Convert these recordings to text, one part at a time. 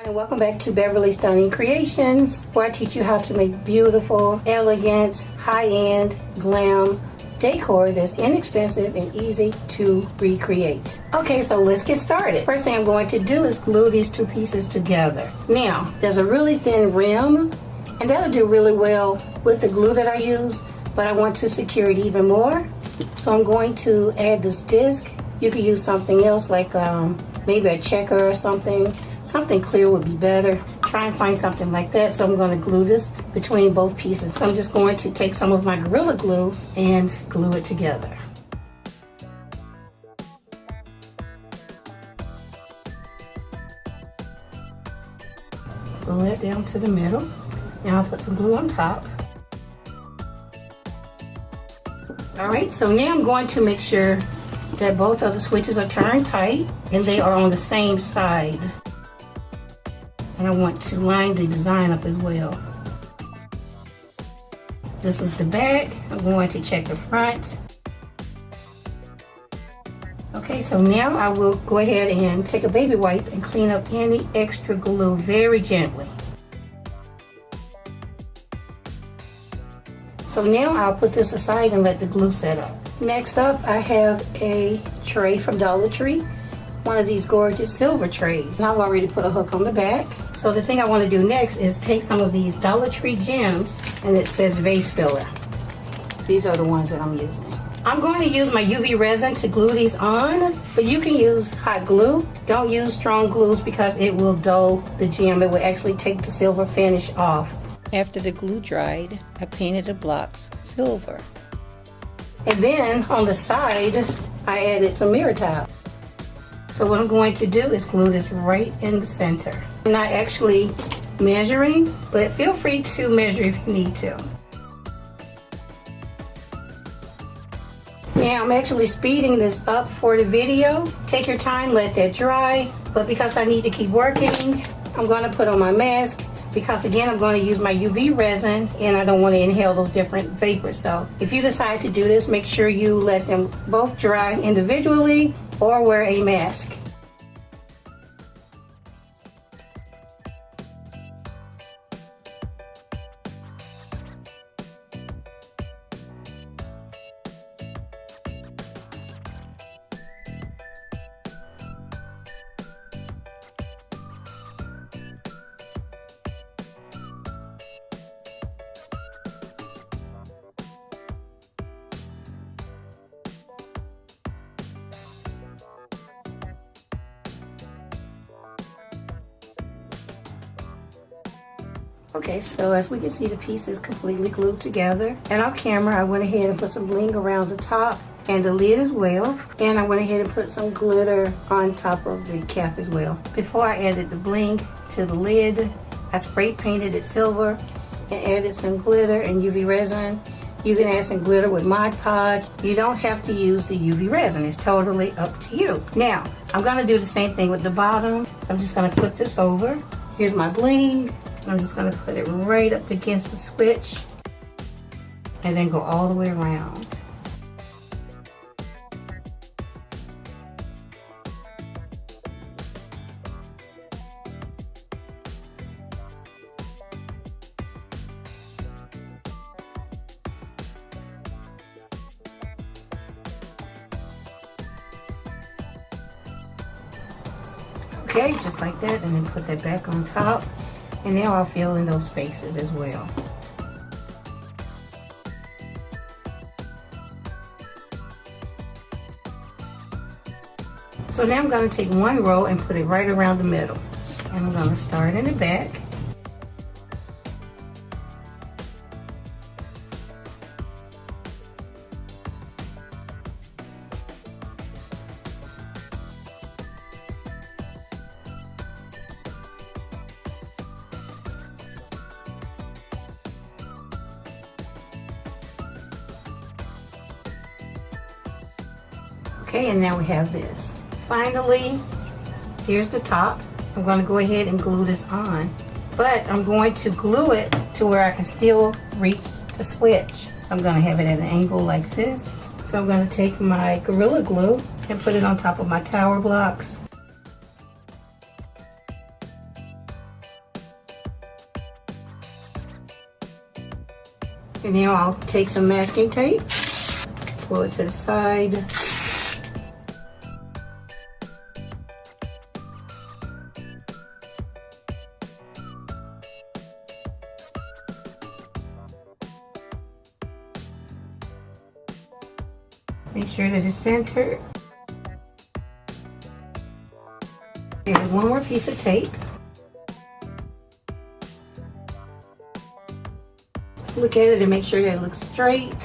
And welcome back to Beverly Stunning Creations, where I teach you how to make beautiful, elegant, high-end, glam decor that's inexpensive and easy to recreate. Okay, so let's get started. First thing I'm going to do is glue these two pieces together. Now, there's a really thin rim, and that'll do really well with the glue that I use, but I want to secure it even more. So I'm going to add this disc. You could use something else like maybe a checker or something. Something clear would be better. Try and find something like that. So I'm going to glue this between both pieces. So I'm just going to take some of my Gorilla Glue and glue it together. Glue that down to the middle. Now I'll put some glue on top. Alright, so now I'm going to make sure that both of the switches are turned tight and they are on the same side. And I want to line the design up as well. This is the back. I'm going to check the front. Okay, so now I will go ahead and take a baby wipe and clean up any extra glue very gently. So now I'll put this aside and let the glue set up. Next up, I have a tray from Dollar Tree. One of these gorgeous silver trays. And I've already put a hook on the back. So the thing I want to do next is take some of these Dollar Tree gems, and it says vase filler. These are the ones that I'm using. I'm going to use my UV resin to glue these on, but you can use hot glue. Don't use strong glues because it will dull the gem. It will actually take the silver finish off. After the glue dried, I painted the blocks silver. And then on the side, I added some mirror tile. So what I'm going to do is glue this right in the center. I'm not actually measuring, but feel free to measure if you need to. Now I'm actually speeding this up for the video. Take your time, let that dry. But because I need to keep working, I'm going to put on my mask. Because again, I'm going to use my UV resin and I don't want to inhale those different vapors. So if you decide to do this, make sure you let them both dry individually or wear a mask. Okay, so as we can see, the piece is completely glued together. And off camera, I went ahead and put some bling around the top and the lid as well. And I went ahead and put some glitter on top of the cap as well. Before I added the bling to the lid, I spray painted it silver and added some glitter and UV resin. You can add some glitter with Mod Podge. You don't have to use the UV resin. It's totally up to you. Now, I'm gonna do the same thing with the bottom. I'm just gonna flip this over. Here's my bling. I'm just going to put it right up against the switch and then go all the way around. Okay, just like that, and then put that back on top. And now I'll fill in those spaces as well. So now I'm going to take one row and put it right around the middle. And I'm going to start in the back. Okay, and now we have this. Finally, here's the top. I'm going to go ahead and glue this on, but I'm going to glue it to where I can still reach the switch. So I'm going to have it at an angle like this. So I'm going to take my Gorilla Glue and put it on top of my tower blocks. And now I'll take some masking tape, pull it to the side. Make sure that it's centered. Here's one more piece of tape. Look at it and make sure that it looks straight.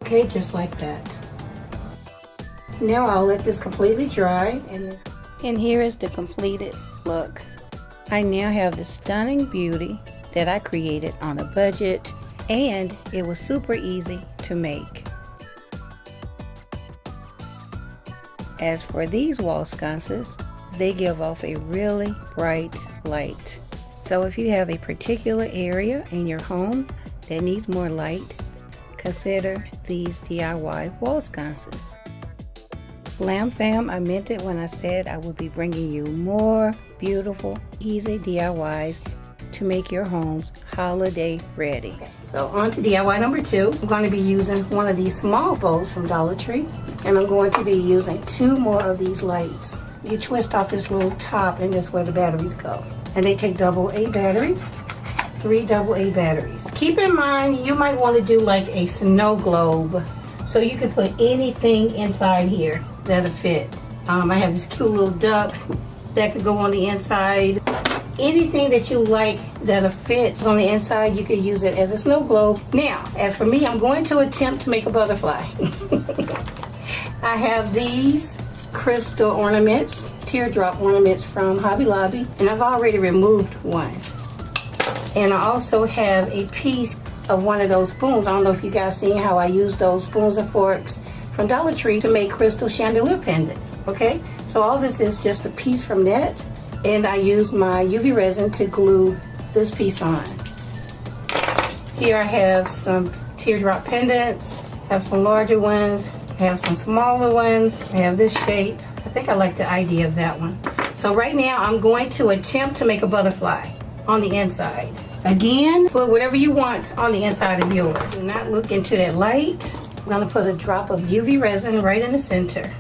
Okay, just like that. Now I'll let this completely dry. And here is the completed look. I now have the stunning beauty that I created on a budget, and it was super easy to make. As for these wall sconces, they give off a really bright light. So if you have a particular area in your home that needs more light, consider these DIY wall sconces. Glam fam, I meant it when I said I would be bringing you more beautiful, easy DIYs to make your homes holiday ready. Okay, so on to DIY number 2. I'm going to be using one of these small bowls from Dollar Tree, and I'm going to be using 2 more of these lights. You twist off this little top, and that's where the batteries go. And they take AA batteries, 3 AA batteries. Keep in mind, you might want to do like a snow globe, so you can put anything inside here that'll fit. I have this cute little duck that could go on the inside. Anything that you like that'll fit on the inside, you could use it as a snow globe. Now, as for me, I'm going to attempt to make a butterfly. I have these crystal ornaments, teardrop ornaments from Hobby Lobby, and I've already removed one. And I also have a piece of one of those spoons. I don't know if you guys seen how I use those spoons and forks from Dollar Tree to make crystal chandelier pendants. Okay, so all this is just a piece from that, and I use my UV resin to glue this piece on. Here I have some teardrop pendants, have some larger ones, have some smaller ones. I have this shape. I think I like the idea of that one. So right now I'm going to attempt to make a butterfly on the inside. Again, put whatever you want on the inside of yours. Do not look into that light. I'm going to put a drop of UV resin right in the center.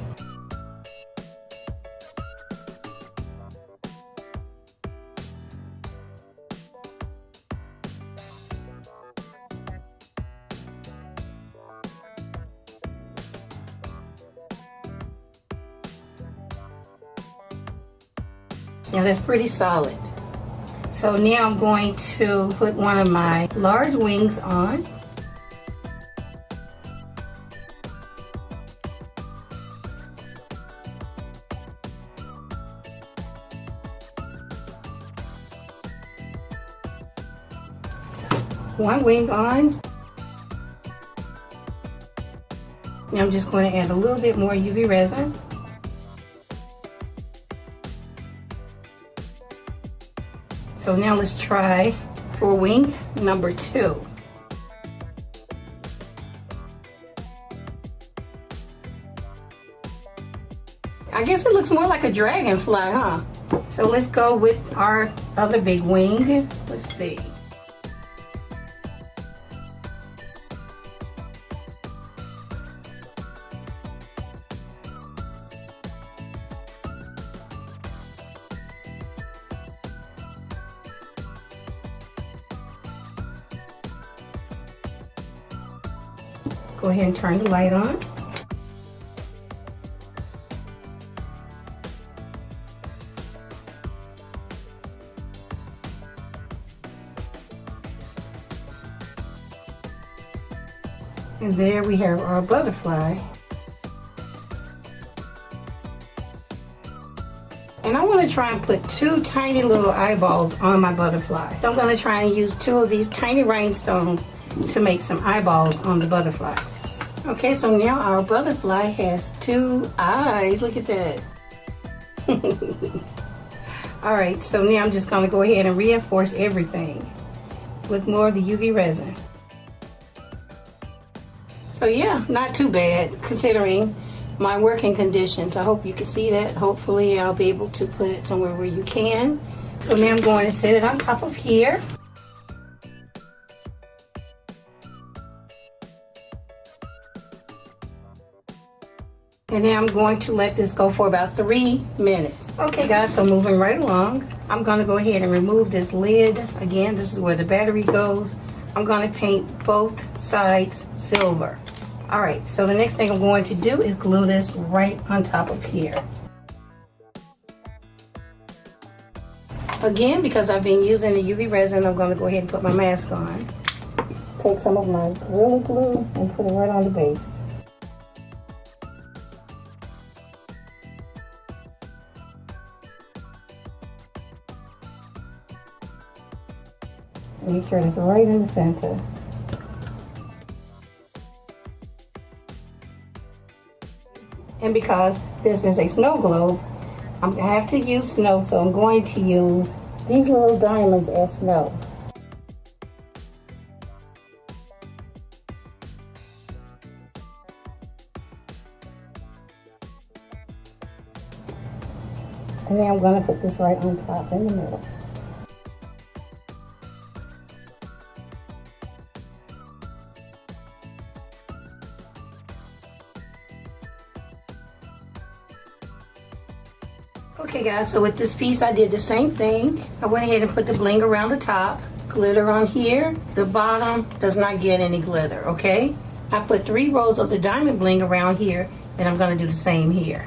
Now that's pretty solid. So now I'm going to put one of my large wings on. One wing on. Now I'm just going to add a little bit more UV resin. So now let's try for wing number 2. I guess it looks more like a dragonfly, huh? So let's go with our other big wing. Let's see. Go ahead and turn the light on. And there we have our butterfly. And I want to try and put 2 tiny little eyeballs on my butterfly. So I'm going to try and use 2 of these tiny rhinestones to make some eyeballs on the butterfly. Okay, so now our butterfly has 2 eyes. Look at that. Alright, so now I'm just going to go ahead and reinforce everything with more of the UV resin. So yeah, not too bad considering my working conditions. I hope you can see that. Hopefully I'll be able to put it somewhere where you can. So now I'm going to set it on top of here. And then I'm going to let this go for about 3 minutes. Okay guys, so moving right along, I'm gonna go ahead and remove this lid. Again, this is where the battery goes. I'm gonna paint both sides silver. All right, so the next thing I'm going to do is glue this right on top of here. Again, because I've been using the UV resin, I'm gonna go ahead and put my mask on. Take some of my Gorilla Glue and put it right on the base. Make sure it's right in the center. And because this is a snow globe, I have to use snow, so I'm going to use these little diamonds as snow. And then I'm going to put this right on top in the middle. Okay guys, so with this piece I did the same thing. I went ahead and put the bling around the top, glitter on here. The bottom does not get any glitter, okay? I put 3 rows of the diamond bling around here, and I'm gonna do the same here.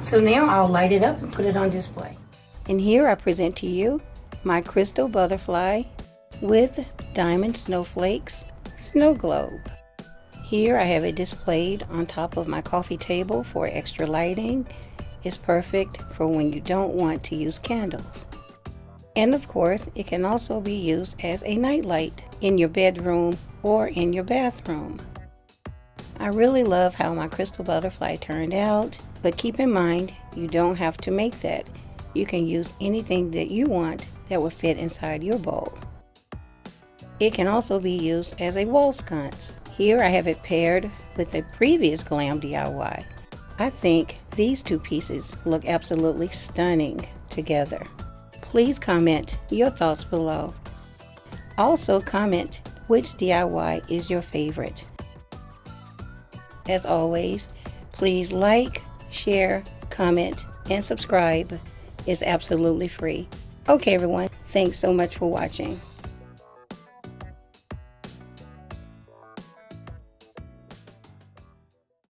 So now I'll light it up and put it on display. And here I present to you my crystal butterfly with diamond snowflakes snow globe. Here I have it displayed on top of my coffee table for extra lighting. It's perfect for when you don't want to use candles. And of course, it can also be used as a nightlight in your bedroom or in your bathroom. I really love how my crystal butterfly turned out, but keep in mind, you don't have to make that. You can use anything that you want that will fit inside your bowl. It can also be used as a wall sconce. Here I have it paired with a previous Glam DIY. I think these 2 pieces look absolutely stunning together. Please comment your thoughts below. Also comment which DIY is your favorite. As always, please like, share, comment, and subscribe. It's absolutely free. Okay everyone, thanks so much for watching.